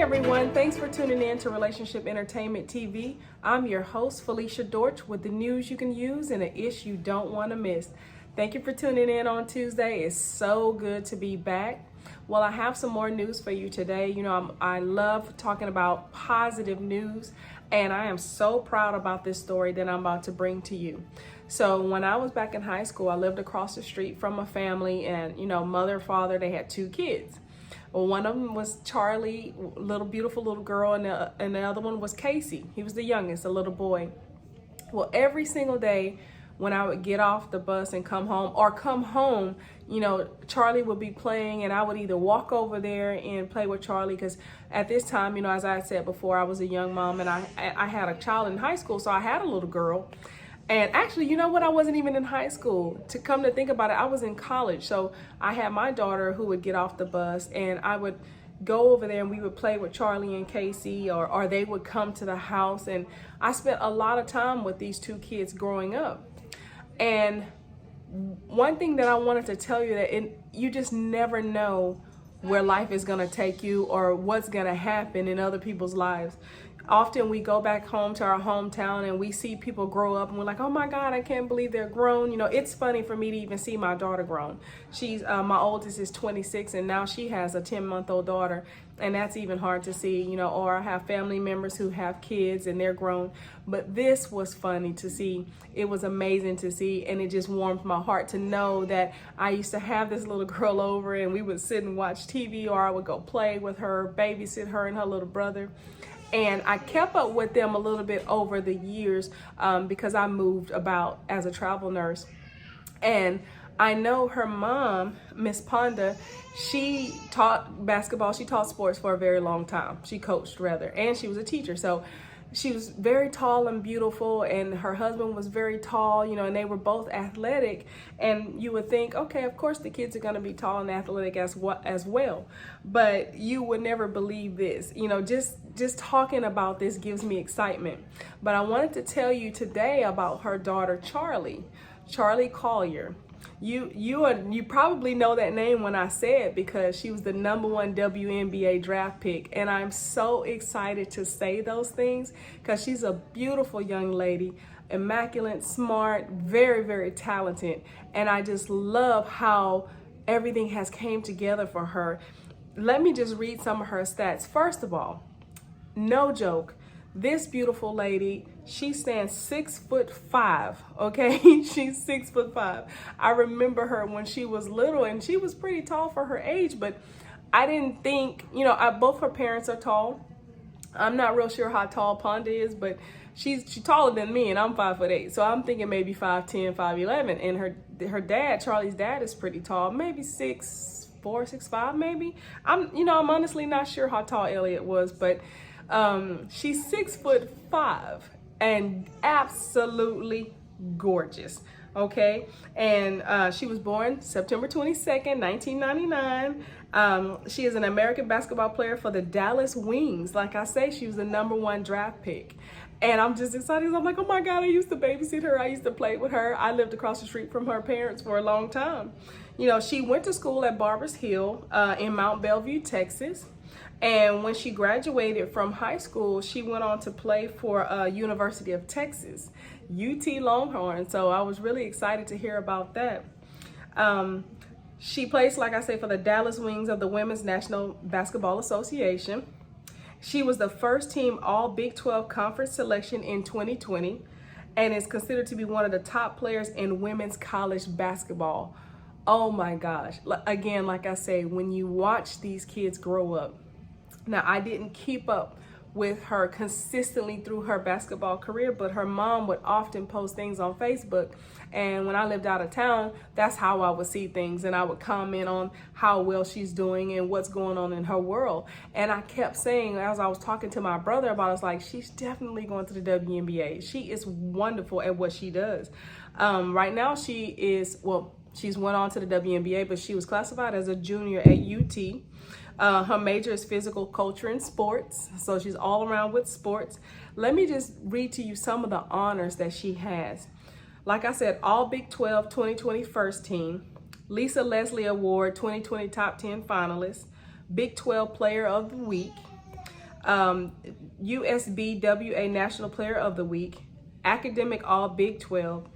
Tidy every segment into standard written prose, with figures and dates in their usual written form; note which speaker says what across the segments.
Speaker 1: everyone, thanks for tuning in to Relationship Entertainment TV. I'm your host, Felicia Dortch, with the news you can use and an ish you don't want to miss. Thank you for tuning in on Tuesday. It's so good to be back. Well, I have some more news for you today. You know, I love talking about positive news, and I am so proud about this story that I'm about to bring to you. So when I was back in high school, I lived across the street from a family, and, you know, mother, father, they had two kids. Well, one of them was Charlie, beautiful little girl, and the other one was Casey. He was the youngest, a little boy. Well, every single day when I would get off the bus and come home, you know, Charlie would be playing, and I would either walk over there and play with Charlie, because at this time, you know, as I said before, I was a young mom, and I had a child in high school, so I had a little girl. And actually, you know what? I wasn't even in high school. To come to think about it, I was in college. So I had my daughter who would get off the bus, and I would go over there and we would play with Charlie and Casey, or they would come to the house. And I spent a lot of time with these two kids growing up. And one thing that I wanted to tell you, that you just never know where life is going to take you or what's going to happen in other people's lives. Often we go back home to our hometown and we see people grow up and we're like, oh my God, I can't believe they're grown. You know, it's funny for me to even see my daughter grown. She's my oldest is 26, and now she has a 10-month-old daughter, and that's even hard to see, you know. Or I have family members who have kids and they're grown. But this was funny to see. It was amazing to see, and it just warmed my heart to know that I used to have this little girl over and we would sit and watch TV, or I would go play with her, babysit her and her little brother. And I kept up with them a little bit over the years because I moved about as a travel nurse. And I know her mom, Miss Ponda, she taught basketball. She taught sports for a very long time. She coached, rather, and she was a teacher. So she was very tall and beautiful, and her husband was very tall, you know, and they were both athletic. And you would think, okay, of course the kids are going to be tall and athletic as well. But you would never believe this. You know, just talking about this gives me excitement. But I wanted to tell you today about her daughter, Charli Collier. You probably know that name when I say it, because she was the #1 WNBA draft pick, and I'm so excited to say those things because she's a beautiful young lady, immaculate, smart, very, very talented, and I just love how everything has came together for her. Let me just read some of her stats. First of all, no joke, this beautiful lady, she stands 6'5", okay? She's 6'5". I remember her when she was little, and she was pretty tall for her age, but I didn't think, you know, both her parents are tall. I'm not real sure how tall Ponda is, but she's taller than me, and I'm 5'8". So I'm thinking maybe 5'10", 5'11". And her dad, Charlie's dad, is pretty tall, maybe 6'4", 6'5", maybe. I'm honestly not sure how tall Elliot was, but she's 6'5" and absolutely gorgeous. Okay, and she was born September 22nd, 1999. She is an American basketball player for the Dallas Wings. Like I say, she was the #1 draft pick. And I'm just excited. I'm like, oh my God, I used to babysit her. I used to play with her. I lived across the street from her parents for a long time. You know, she went to school at Barbers Hill in Mount Bellevue, Texas. And when she graduated from high school, she went on to play for University of Texas, UT Longhorn. So I was really excited to hear about that. She plays, like I say, for the Dallas Wings of the Women's National Basketball Association. She was the first team all Big 12 conference selection in 2020 and is considered to be one of the top players in women's college basketball. Oh my gosh. Again, like I say, when you watch these kids grow up. Now, I didn't keep up with her consistently through her basketball career, but her mom would often post things on Facebook. And when I lived out of town, that's how I would see things. And I would comment on how well she's doing and what's going on in her world. And I kept saying, as I was talking to my brother about it, I was like, she's definitely going to the WNBA. She is wonderful at what she does. Right now, she's went on to the WNBA, but she was classified as a junior at UT. Her major is physical culture and sports, so she's all around with sports. Let me just read to you some of the honors that she has. Like I said, all Big 12 2020 first team, Lisa Leslie Award 2020 Top 10 finalist, Big 12 Player of the Week, USBWA National Player of the Week, Academic All Big 12,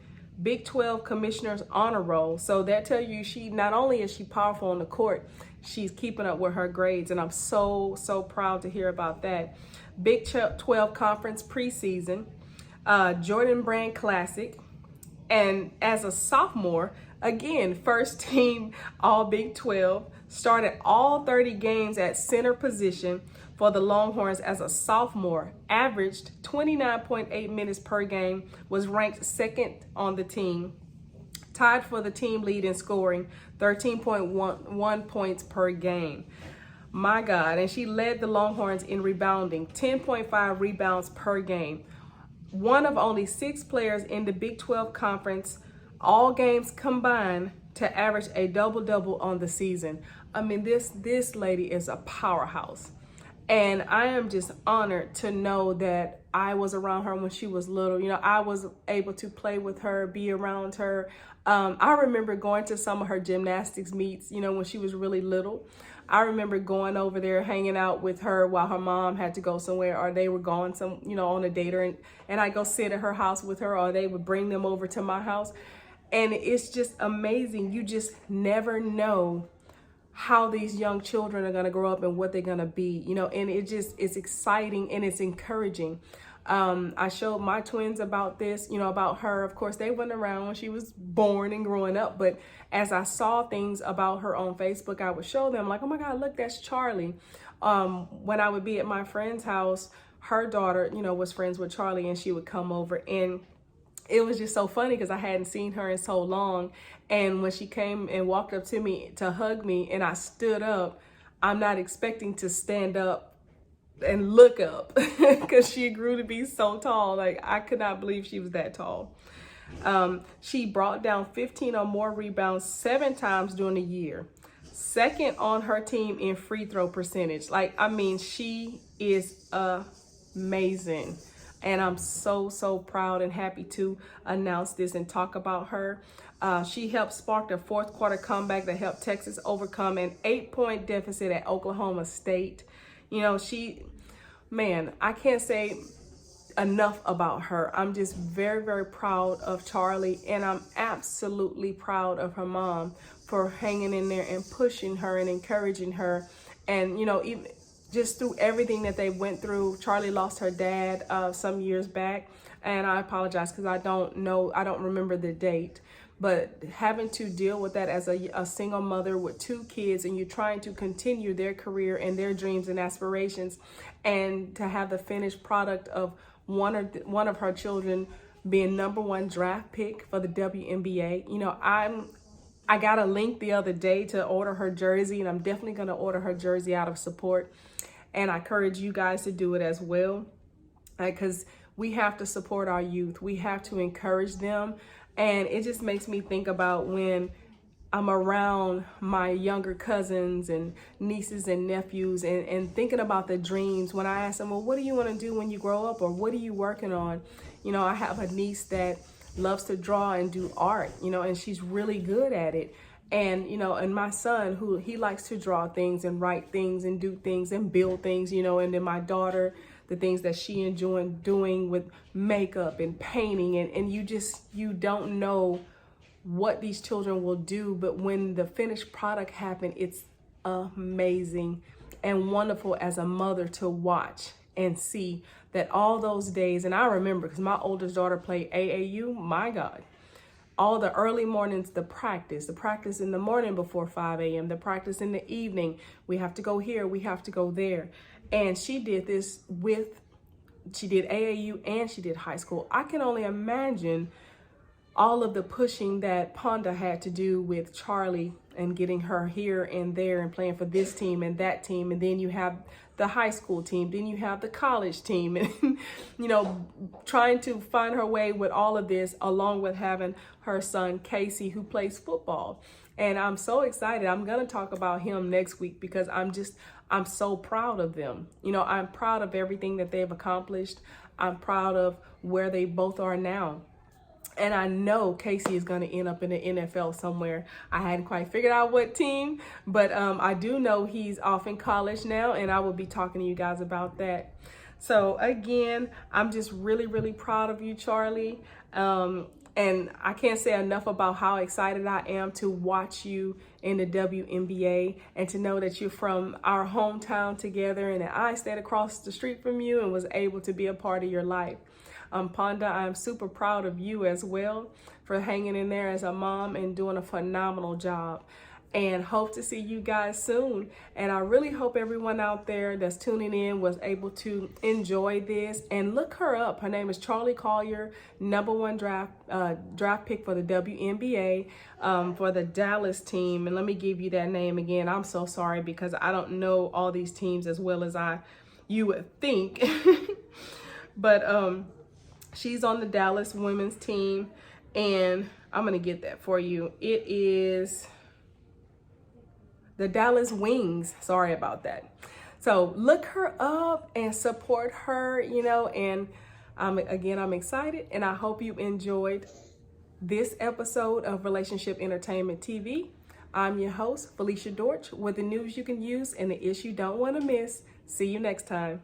Speaker 1: Big 12 Commissioner's Honor Roll. So that tells you she not only is she powerful on the court, she's keeping up with her grades, and I'm so proud to hear about that. Big 12 Conference preseason, Jordan Brand Classic, and as a sophomore, again, first team All Big 12, started all 30 games at center position for the Longhorns as a sophomore, averaged 29.8 minutes per game, was ranked second on the team, tied for the team lead in scoring, 13.1 points per game. My God, and she led the Longhorns in rebounding, 10.5 rebounds per game. One of only 6 players in the Big 12 Conference, all games combined, to average a double-double on the season. I mean, this lady is a powerhouse. And I am just honored to know that I was around her when she was little. You know, I was able to play with her, be around her. I remember going to some of her gymnastics meets, you know, when she was really little. I remember going over there, hanging out with her while her mom had to go somewhere, or they were going on a date, and I go sit at her house with her, or they would bring them over to my house. And it's just amazing. You just never know how these young children are going to grow up and what they're going to be, you know, and it's exciting and it's encouraging. I showed my twins about this, you know, about her. Of course, they weren't around when she was born and growing up, but as I saw things about her on Facebook, I would show them like, oh my God, look, that's Charli. When I would be at my friend's house, her daughter, you know, was friends with Charli, and she would come over, and it was just so funny because I hadn't seen her in so long. And when she came and walked up to me to hug me and I stood up, I'm not expecting to stand up and look up because she grew to be so tall. Like, I could not believe she was that tall. She brought down 15 or more rebounds 7 times during the year. Second on her team in free throw percentage. Like, I mean, she is amazing. And I'm so proud and happy to announce this and talk about her. She helped spark the fourth quarter comeback that helped Texas overcome an 8-point deficit at Oklahoma State. You know, I can't say enough about her. I'm just very proud of Charli, and I'm absolutely proud of her mom for hanging in there and pushing her and encouraging her. And, you know, even just through everything that they went through. Charli lost her dad some years back, and I apologize because I don't remember the date, but having to deal with that as a single mother with 2 kids, and you're trying to continue their career and their dreams and aspirations, and to have the finished product of one of her children being #1 draft pick for the WNBA. You know, I got a link the other day to order her jersey, and I'm definitely going to order her jersey out of support. And I encourage you guys to do it as well, because we have to support our youth. We have to encourage them. And it just makes me think about when I'm around my younger cousins and nieces and nephews, and thinking about the dreams. When I ask them, well, what do you want to do when you grow up, or what are you working on? You know, I have a niece that loves to draw and do art, you know, and she's really good at it. And, you know, and my son, he likes to draw things and write things and do things and build things, you know, and then my daughter, the things that she enjoyed doing with makeup and painting, and you don't know what these children will do, but when the finished product happens, it's amazing and wonderful as a mother to watch and see that all those days. And I remember, because my oldest daughter played AAU, my God, all the early mornings, the practice in the morning before 5 a.m., the practice in the evening. We have to go here, we have to go there. And she did this she did AAU and she did high school. I can only imagine all of the pushing that Ponda had to do with Charli and getting her here and there and playing for this team and that team. And then you have the high school team, then you have the college team, and, you know, trying to find her way with all of this, along with having her son, Casey, who plays football. And I'm so excited. I'm going to talk about him next week because I'm so proud of them. You know, I'm proud of everything that they've accomplished. I'm proud of where they both are now. And I know Casey is going to end up in the NFL somewhere. I hadn't quite figured out what team, but I do know he's off in college now, and I will be talking to you guys about that. So again, I'm just really, really proud of you, Charli. And I can't say enough about how excited I am to watch you in the WNBA and to know that you're from our hometown together and that I stayed across the street from you and was able to be a part of your life. Ponda, I'm super proud of you as well for hanging in there as a mom and doing a phenomenal job. And hope to see you guys soon. And I really hope everyone out there that's tuning in was able to enjoy this. And look her up. Her name is Charli Collier, #1 draft pick for the WNBA, for the Dallas team. And let me give you that name again. I'm so sorry because I don't know all these teams as well as you would think. But she's on the Dallas women's team, and I'm gonna get that for you. It is the Dallas Wings. Sorry about that. So look her up and support her, and I'm excited, and I hope you enjoyed this episode of Relationship Entertainment TV. I'm your host, Felicia Dortch, with the news you can use and the issue you don't want to miss. See you next time.